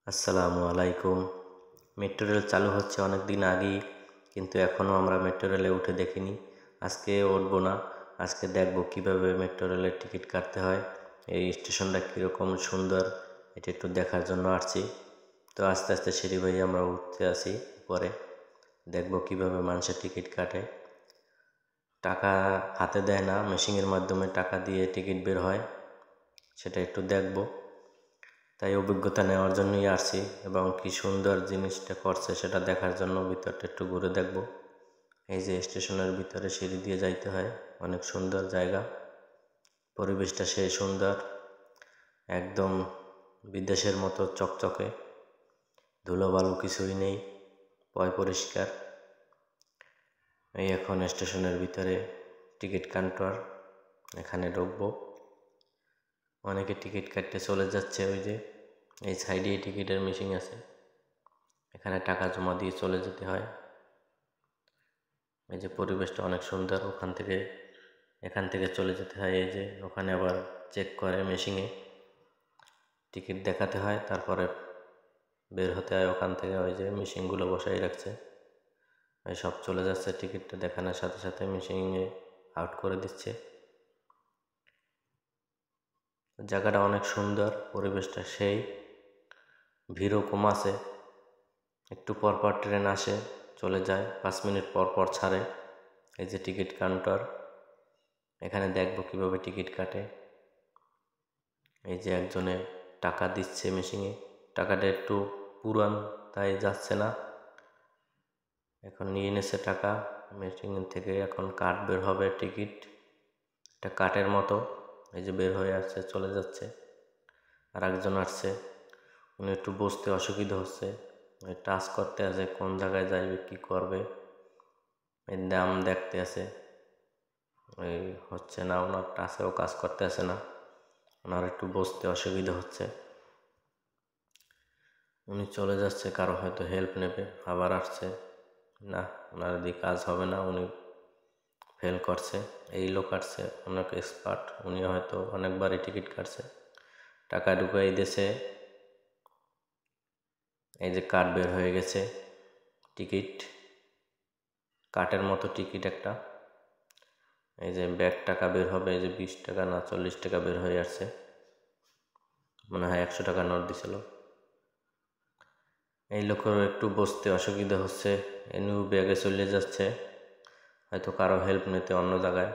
আসসালামু আলাইকুম। Metro rail চালু হচ্ছে অনেক দিন আগেই, কিন্তু এখনও আমরা মেট্রো রেলে উঠে দেখিনি। আজকে উঠবো না, আজকে দেখব কিভাবে মেট্রো রেলের টিকিট কাটতে হয়, এই স্টেশনটা কীরকম সুন্দর, এটা একটু দেখার জন্য আসছি। তো আস্তে আস্তে সিঁড়ি বেয়ে আমরা উঠতে আসি পরে, দেখব কিভাবে মানুষের টিকিট কাটে। টাকা হাতে দেয় না, মেশিনের মাধ্যমে টাকা দিয়ে টিকিট বের হয়, সেটা একটু দেখব। তাই অভিজ্ঞতা নেওয়ার জন্যই আসছি এবং কি সুন্দর জিনিসটা করছে সেটা দেখার জন্য ভিতরটা একটু ঘুরে দেখব। এই যে স্টেশনের ভিতরে সিঁড়ি দিয়ে যাইতে হয়, অনেক সুন্দর জায়গা, পরিবেশটা সেই সুন্দর, একদম বিদেশের মতো চকচকে, ধুলোবালু কিছুই নেই, পরিষ্কার। এই এখন স্টেশনের ভিতরে টিকিট কাউন্টার, এখানে ঢুকবো। অনেকে টিকিট কাটতে চলে যাচ্ছে, ওই যে এই সাইডে টিকিটের মেশিন আছে, এখানে টাকা জমা দিয়ে চলে যেতে হয়। এই যে পরিবেশটা অনেক সুন্দর, এখান থেকে চলে যেতে হয়। এই যে ওখানে আবার চেক করে মেশিনে, টিকিট দেখাতে হয়, তারপরে বের হতে হয় ওখান থেকে। ওই যে মেশিনগুলো বসাই রাখছে, এই সব চলে যাচ্ছে, টিকিটটা দেখানোর সাথে সাথে মেশিনে আউট করে দিচ্ছে। জায়গাটা অনেক সুন্দর, পরিবেশটা সেই, ভিড়ও কম আছে। একটু পর পর ট্রেন আসে চলে যায়, 5 মিনিট পর পর ছাড়ে। এই যে টিকিট কাউন্টার, এখানে দেখব কিভাবে টিকিট কাটে। এই যে একজনে টাকা দিচ্ছে মেশিনে, টাকাটা একটু পুরান তাই যাচ্ছে না, এখন নিয়ে নিচ্ছে টাকা মেশিন থেকে। এখন কার্ড বের হবে, টিকিট এটা কার্ডের মতো, এই যে বের হয়ে আসছে, চলে যাচ্ছে। আর একজন আসছে, উনি একটু বসতে অসুবিধা হচ্ছে, টাচ করতে আছে, কোন জায়গায় যাইবে কি করবে, এর দাম দেখতে আছে, ওই হচ্ছে না, ওনার টাচেও কাজ করতে আছে না, ওনার একটু বসতে অসুবিধা হচ্ছে। উনি চলে যাচ্ছে, কারো হয়তো হেল্প নেবে, আবার আসছে, না ওনার দিয়ে কাজ হবে না, উনি ফেল করছে। এই লোক আসছে, অনেক এক্সপার্ট, উনি হয়তো অনেকবারই টিকিট কাটছে, টাকা ঢুকাই দিয়েছে। এই যে কার্ড বের হয়ে গেছে, টিকিট কার্ডের মতো টিকিট একটা। এই যে ব্যাগ টাকা বের হবে, এই যে 20 টাকা না 40 টাকা বের হয়ে আসছে, মনে হয় 100 টাকা নোট দিছিল। এই লোকের একটু বসতে অসুবিধা হচ্ছে, এনিউ ব্যাগে চলে যাচ্ছে, হয়তো কারো হেল্প নিতে অন্য জায়গায়।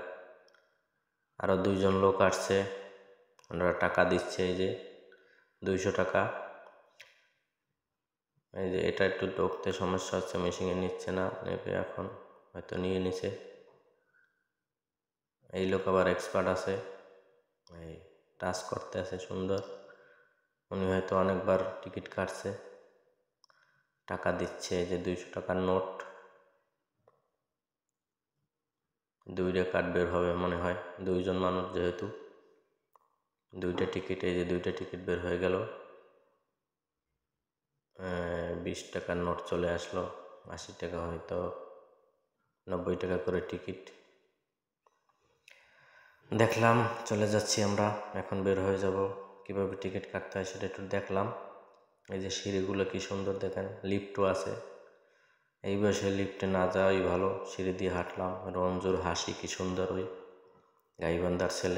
আরও 2জন লোক আসছে, ওনারা টাকা দিচ্ছে, এই যে 200 টাকা। এই যে এটা একটু ঢুকতে সমস্যা হচ্ছে, মেশিনে নিচ্ছে না, নেবে এখন, হয়তো নিয়ে নিছে। এই লোক আবার এক্সপার্ট আছে, এই টাচ করতে আছে সুন্দর, উনি হয়তো অনেকবার টিকিট কাটছে, টাকা দিচ্ছে। এই যে 200 টাকার নোট, 2টা কার্ড বের হবে মনে হয়, 2জন মানুষ যেহেতু, 2টা টিকিট, এই যে 2টা টিকিট বের হয়ে গেল। 20 টাকার নোট চলে আসলো, 80 টাকা, হয়তো 90 টাকা করে টিকিট। দেখলাম, চলে যাচ্ছি আমরা, এখন বের হয়ে যাব। কিভাবে টিকিট কাটতে হয় সেটা একটু দেখলাম। এই যে সিঁড়িগুলো কি সুন্দর দেখেন, লিফটও আছে, এই বয়সে লিফটে না যাওয়াই ভালো। সিঁড়ি দিয়ে হাঁটলাম, রঞ্জুর হাসি কি সুন্দর, ওই গাইবান্ধার ছেলে।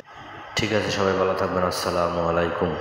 ঠিক আছে, সবাই ভালো থাকবেন, আসসালামু আলাইকুম।